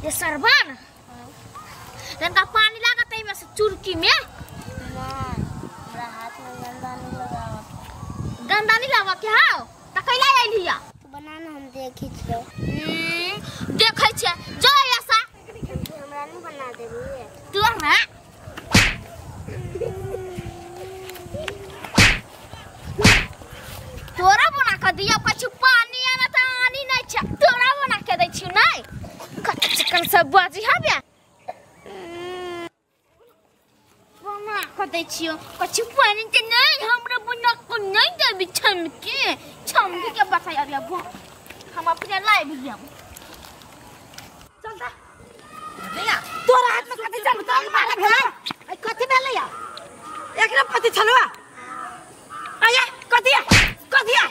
ये सरबान तनका पानी लागत है में से चुरकी में हमरा हाथ में गंदा नहीं लावा के हां त कैला आइलिया तो बनाना हम देखि छियो देखै छै जो ऐसा हमरा नहीं बना देबी तू ना तोरा बना के दिया कछु पानी आना त आनी नहीं छ तोरा बना के दै छी नहीं चिकन सब बाजी हबे बना के दै छियो कछु पानी त नहीं हमरा बना के नहीं देबी छमकी के बताय अबे हम अपने लाइव गेम चलता भैया तोरा हाथ में कथि चल तोर माला भेला ए कथि भेलैया एकरा पति छलवा आया कथि गबैया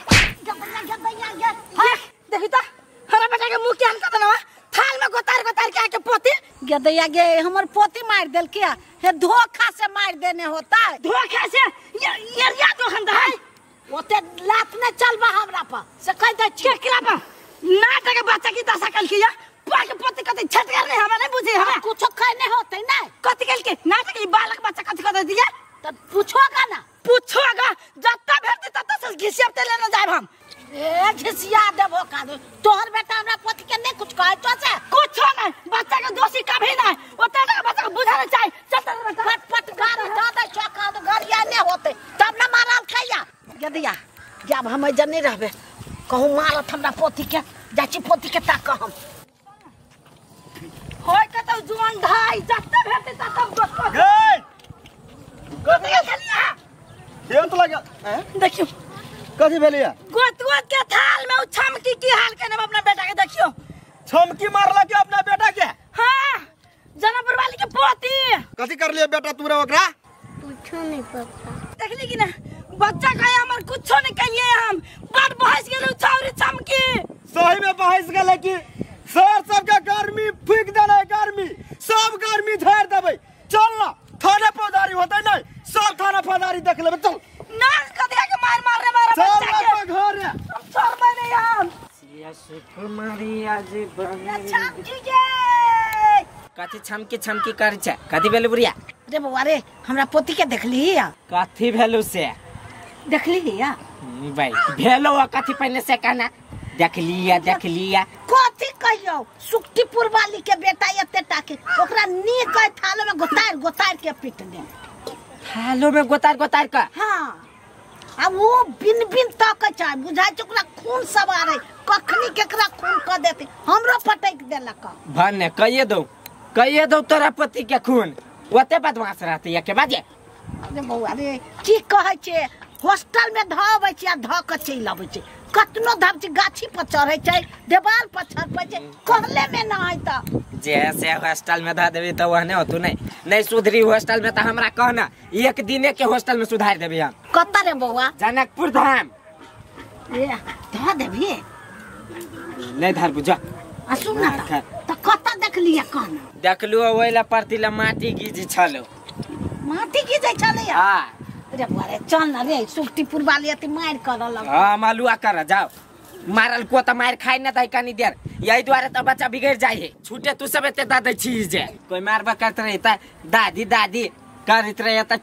देखि त हरा बेटा के मुंह केहन क दनवा थाल में गोतार के आके पोती गदैया गे हमर पोती मार देल के हे धोखा से मार देने होता है धोखा से एरिया तो हम है ओते लात न चलबा हमरा पर से कह दे केकरा पर नाटक के बच्चा की दशा कल किया पाके पोती कथि छट कर नहीं हमरा नहीं बुझे हमरा कुछ खाए नहीं होते नहीं कथि कल के नाटक के बालक बच्चा कथि कर दिया तब पूछोगा ना पूछोगा जत्ता भेटते तत्ता से घिसियाते लेने जाब हम ए घिसिया देबो का दो तोहर बेटा हमरा पोती के नहीं कुछ कहे तो से कुछ नहीं बच्चा के दोषी कभी नहीं ओते का बच्चा को बुझाना चाहिए चलता फट गार दादा चौका तो गरिया नहीं होते तब ना मारल खैया गदैया जब हम जन नहीं रहबे कहूं मारत हमरा पोती के जाची पोती के ताक हम होय के तो जुआन ढाई जत्ता भेटते तत्ता दोस्त गए कथि के चलिया ये तो लगा देखियो कथि भेलिया गोत के थाल में छमकी की हाल के नाम अपना बेटा के देखियो छमकी मारला के अपना बेटा के हां जनपुर वाली के पोती कथि कर लिया बेटा तूरा ओकरा पूछो नहीं पता देखली कि ना बच्चा का हमर कुछो नहीं कहिए हम बड़ बहस गेलु छौरी छमकी सही में बहस गेले कि सर सबके गर्मी फूक देले गर्मी सब गर्मी झाड़ देबै चल ना थाना पदारी होतै नहीं सब थाना पदारी देख लेबै चल ना कदिया के मार रे मारा चल बच्चा के ना घर हम छोड़बै नहीं हम सिया सुकुमारी आज बने छमकी जे कथि छमकी कर छै कथि भेल बुढ़िया रे बउआ रे हमरा पोती के देखली कथि भेलु से देखली या भाई भेलो कथि पहले से कहना देख लिया कथि कहियो सुक्तिपुर वाली के बेटा एते टाके ओकरा नीक है थाल में गोतार के पीट दे थालो में गोतार का हां अब वो बिन तक छै बुझाय छै ओकरा खून सवार है कखनी केकरा खून क देते हमरो पटक देलक भन्ने कहिए दो तोरा पति के खून ओते बदमाश रहते या के बाजे अरे बउआ रे की कहै छै हॉस्टल में धबै छै आ ध के चल आबै छै कतनो धब छै गाछी पर चढ़ै छै देवाल पर छरपै छै कहले में न है त जैसे हॉस्टल में धा देबी त वहने होतु नहीं सुधरी हॉस्टल में त हमरा कहना एक दिने के हॉस्टल में सुधार देबी हम कत्ता रे बउआ जनकपुर धाम ए ध देबी नहीं धार बुझा आ सुन ना त कत्ता देखलिए कहना देखलु ओइला परतिला माटी गिजी छलो माटी की जाय छले हां रे बुआ रे चल ना रे सुक्तिपुर वाली अति मार करल हां मालुआ कर जाओ मारल को त मार खाइ न दई कनी देर यही द्वारे त बच्चा बिगड़ जाय है छूटे तू सब एते दादा छी जे कोई मारबा करत रही त दादी करत रहे त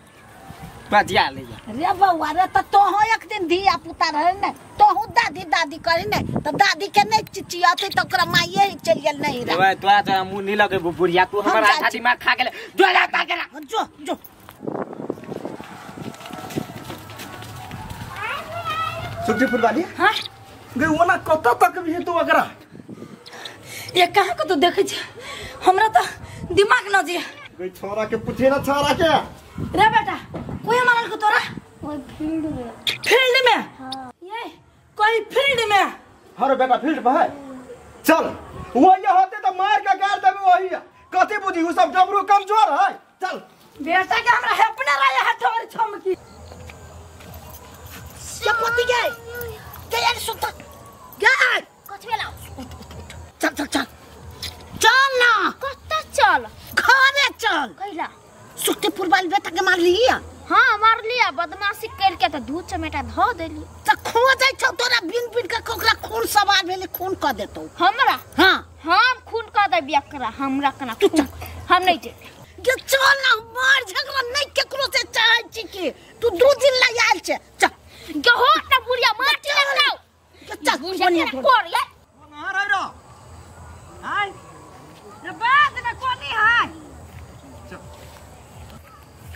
बजिया ले रे बउआ रे त तोहो एक दिन धिया पुता रहे न तोहू दादी करी न त दादी के नहीं चिचियाते त ओकरा माइए ही चल गेल नहीं रे ओए तोरा त मुंह नी लगे बुढ़िया तू हमरा आधा दिमाग खा गेले जो जा का के जो सुक्तिपुर वाली हां गई ओना कत तक भी तू ओकरा ये कहां को तो देखे छै हमरा त दिमाग न जे गई छोरा के पूछे ना छोरा के रे बेटा कोई मारल को तोरा वो फील्ड में हां ये कोई फील्ड में हर बेटा फील्ड पर है चल वो ये होते तो मार के गाड़ देबे वही कथि बुझी उ सब डबरू कमजोर है चल बेटा के हमरा हेपने रहे हथवर छमकी से पोती गए यार सुता गए कथि भेला चल ना कत्ता चल घरे चल कैला सुक्तिपुर वाली बेटा के मार लिया हां मार लिया बदमाशी कर के त दूध चमेटा ध देली त खो जाय छ तोरा बिन के कोकरा खून सवार भेले खून क देतो हमरा हां बिया करा हमरा कना तू चल हम नहीं दे के चल ना मार झगड़ा नहीं केकरो से चाहे छी कि तू 2 दिन ला आयल छे चल के हो ना बुढ़िया माटी लगाओ चल बुढ़िया कोर या मार आइ रो हाय रे बात ना कोनी हाय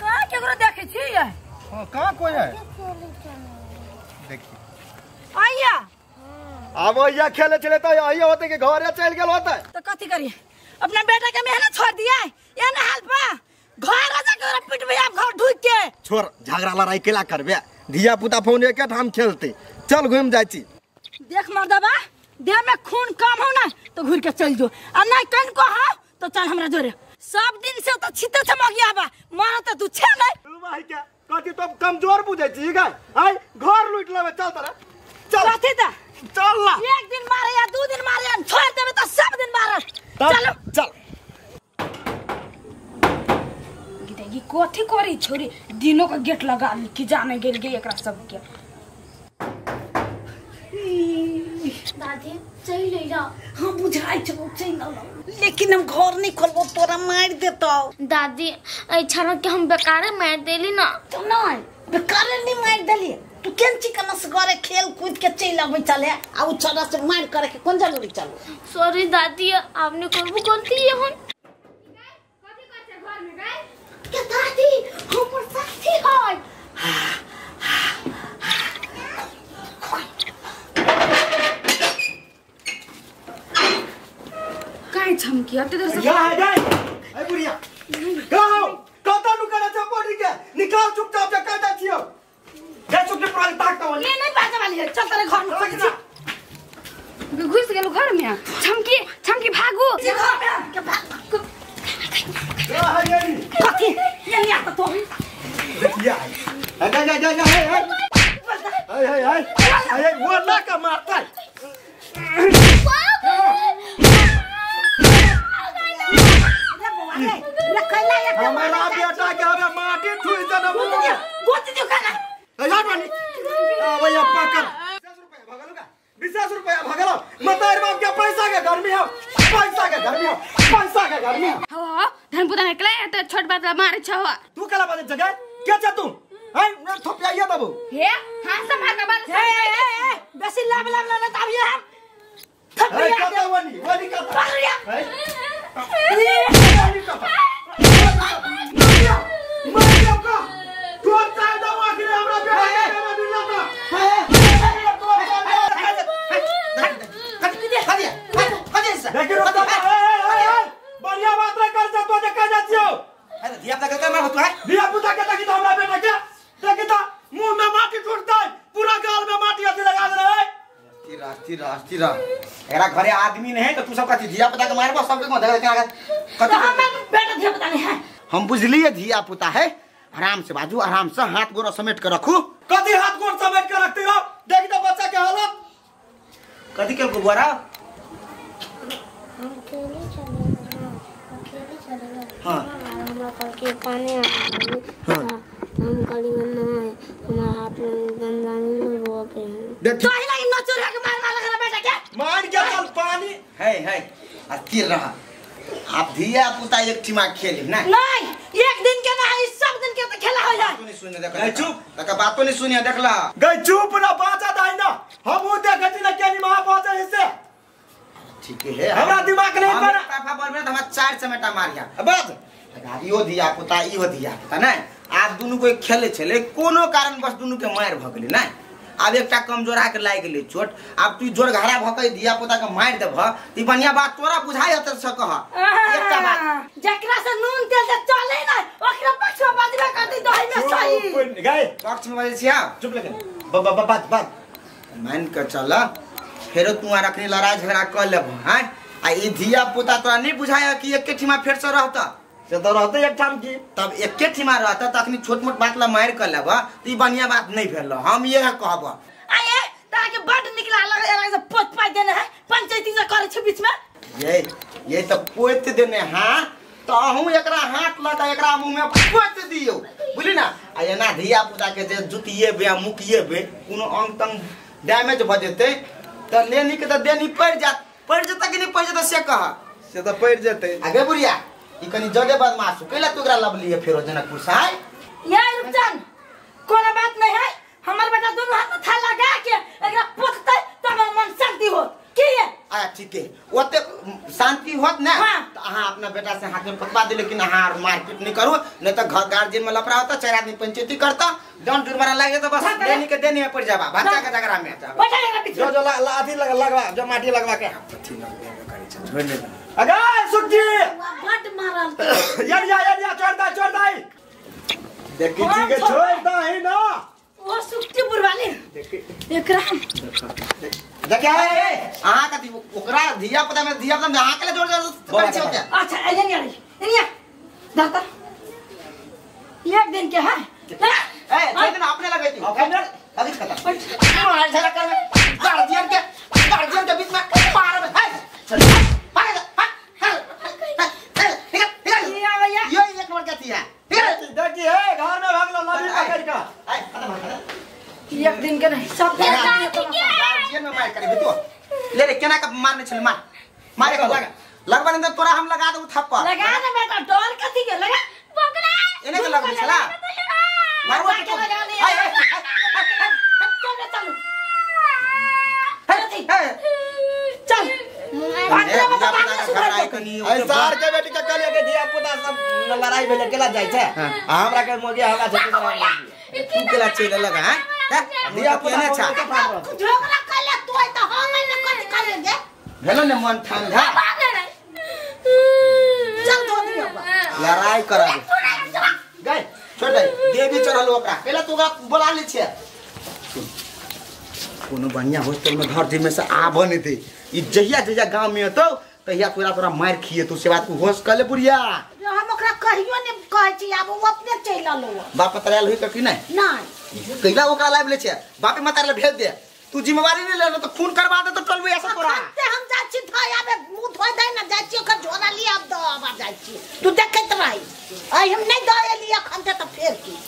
का केकरो देखे छी ये हां कहां कोई है देखी आइया अब या खेले चले तो आइए होते के घर चल गेल होते तो कथी करिए अपना बेटा के मेहनत छोड़ दिया ये ना हाल पा घर आजा कर पिटबे आप घर ढुक के छोड़ झगड़ा लड़ाई केला करबे धिया पुता फोन एक हम खेलते चल घूम जाई छी देख मर्दबा देह में खून कम हो ना तो घुर के चल जो आ नहीं कन को हो तो चल हमरा जोरे सब दिन से तो छिते छमगिया बा मारा तो तू छे नहीं तू भाई क्या कथी तो कमजोर बुझै छी गाय आई घर लूट लेबे चल तरा चल कथी दा चल ना एक दिन मारे या 2 दिन मारे या छोड़ देबे तो सब दिन मारे चलो चल गिटाई कथी करी छोरी दिनों का गेट लगा ली कि जाने गेल गे एकरा सब के दादी चल ले जा हां बुझाई छ चल लेकिन हम घर नहीं खोलबो तोरा मार देतो दादी ऐ छरा के हम बेकारे मार देली ना तो नहीं बेकारे नहीं मार देली तू केन चिकन से घरे खेल कूद के चल आबै चले आ उ छोरा से मार करे के कोन जरूरी चलो सॉरी दादी आपने करबो गलती है हम कथी करते घर में गए के दादी हमर साथी है काई छमकी अते देर से या है गए ए बुढ़िया गाओ कता नु करे छ पड़ी के निकाल चुपचाप से काटा छियो जा चुप के प्राणी ताकता वाली ये नहीं बात वाली है चल तेरे घर में घुस गेलो घर में छमकी भागो घर में के भाग या है ये कथी ये नहीं आता तो देखिया जा हाय वो ना का मारता हमारा बेटा के हमें माटी ठुई देना गोती दियो खाना यार बनी भैया पकड़ 20 रुपया भगलो मतार बाप के पैसा के घर में हो पैसा के घर में हो धन पुता निकले तो छोट बात मारे छ तू कला बात जगह क्या चाह तू हैं न थोपिया ये तब हे हां से भागा बात ए बेसी लाभ ना तब ये हम है कता वनी कता है मारियो का तू चाह दवा के हमरा बेटा के दुनिया का बढ़िया बात रे कर जा तो देखा जातियो अरे धिया पुता के मार होतो है दिया पुता के तकी तो हमरा बेटा के देखी तो मुंह में माटी छूटता है पूरा गाल में माटी आती लगा दे रे तीरा एकरा घरे आदमी नहीं है तो तू सब कथी धिया पुता के मारबो सब के धर के तो हम बेटा धिया पता नहीं है हम बुझलिए धिया पुता है आराम से बाजू आराम से हाथ गोड़ समेट के रखू कथी हाथ गोड़ समेट के रखती रहो देखी तो बच्चा के हालत कथी के गुबारा अकेले चले हां हमरा कल के पानी हम कली में नहाए हमारा हाथ में गंदा नहीं हो के देख तो ही लगी न चोरी के मार लगा बेटा के मार के चल पानी है अस्थिर रहा आप धिया पुता एक टीमा खेली ना नहीं एक दिन के नहीं सब दिन के तो खेला हो जाए तू नहीं सुने देख नहीं, चुप। तक बातो नहीं सुनिया देखला गई चुप ना बाजा दाई ना हम वो देखती ना केनी महा पहुंचे हिस्से ठीक है हमरा दिमाग नहीं बना पापा बोल में हम 4 चमेटा मारिया बस इहो धिया पुता ना आप दोनों को खेले छले कोनो कारण बस दोनों के मार भ गेलै ना अब एकटा कमजोरा के लाग गेलै चोट अब तू जोर घारा भकै धिया पुता के मार देब ती बढ़िया बात तोरा बुझाई हत से कह एकटा बात जकरा से नून तेल से चले ना ओकरा पछवा बाजबे कर दी दही में सही गए पक्ष में बाजे छिया चुप लेकिन बात मान के चल फेरो तू रखनी लड़ाई झगड़ा कर लेब हैं आ ई धिया पुता तोरा नहीं बुझाया कि एके ठिमा फेर से रहता से तो रहते एक ठाम की तब एके ठिमा रहता त अखनी छोट मोट बात ला मार कर लेब ती बढ़िया बात नहीं भेल हम ये कहब आए तारा के बड निकला लगे से पोत पाई देने है पंचायती से करे छ बीच में ये तो पोत देने हां तो हूं एकरा हाथ लगा एकरा मुंह में पोत दियो बुझली ना आ एना धिया पुता के जे जुतिए बे मुकिए बे कोनो अंग तंग डैमेज भ जेते त लेनी के त देनी पड़ जता कि नहीं पड़ जता से कह से तो पड़ जते आगे बुढ़िया ई कनी जगे बदमाश कैला तू एकरा लबली है फेरो जनकपुर से आए यार रुपचान कोनो बात नहीं है हमर बेटा दोनों हाथ में था लगा के एकरा पोतते तब मन शांति हो की है आ ठीक है ओते शांति होत ना हाँ। तो अहाँ अपना बेटा से हाथ में पकवा दे लेकिन अहाँ मारपीट नहीं करो नहीं तो घर गार्जियन में लफड़ा होता 4 आदमी पंचायती करता जौन जुर्माना लगे तो बस देनी के देनी में पड़ जाबा बच्चा के झगड़ा में बैठा एकरा पीछे जो लाठी लगवा जो माटी लगवा के अथी छोड़ ले अगा सुखजी बट मारल या छोड़ दे देखी जी के छोड़ दे ना वो सुक्ति बुरवाले एकरा देखिए अहाँ का ओकरा धिया पुता में अहाँ के लिए जोड़ जोड़ छै होते अच्छा एनिया दाता एक दिन के है ए छोड़ देना अपने लगे थी अभी खत्म मार झगड़ा कर गार्जियन के बीच में मार में चल ये एक बार कहती है देखिए घर में भाग लो लाठी पकड़ का एक दिन के नहीं सब गार्जियन में मार करे तो ले केना का मारने चल मारे का लगवा नहीं तोरा हम लगा दू थप्पड़ लगा दे बेटा डर कथी के लगा पकड़ा इने के लगबे छला मारवा के लगा दे चल चल सार के बेटी के कहलिए के धिया पुता सब लड़ाई भेले केला जाय छै हमरा के मोगी हमरा छे तू केला चले लगा हैं धिया पुता केने छा झगड़ा कले तू तो हम न कथी करे गे भेलो ने मन ठंडा चल दो दियो लड़ाई करा गए छोड़ दे देवी चढ़ल ओकरा पहले तू ओकरा बोला ले छे कोनो बढ़िया हॉस्टल में घर जिम्मे से आबो नहीं थे ई जहिया गांव में तो तहिया तोरा मार खिए तू से बात को होश कर ले बुढ़िया हम ओकरा कहियो ने कहै छी आब वो अपने चल लो बाप पतराल हुई कि नहीं नहीं कैला ओकरा लाइव ले छे बापे मतार भेज दे तू जिम्मेवारी नहीं ले तो खून करवा दे तो टलबे ऐसा तोरा हम जा छी थाया में मुंह धोइ दे ना जा छी ओकर झोरा लिया अब दो आबा जा छी तू देखैत रही आई हम नहीं दे लिया खंते तो फेर की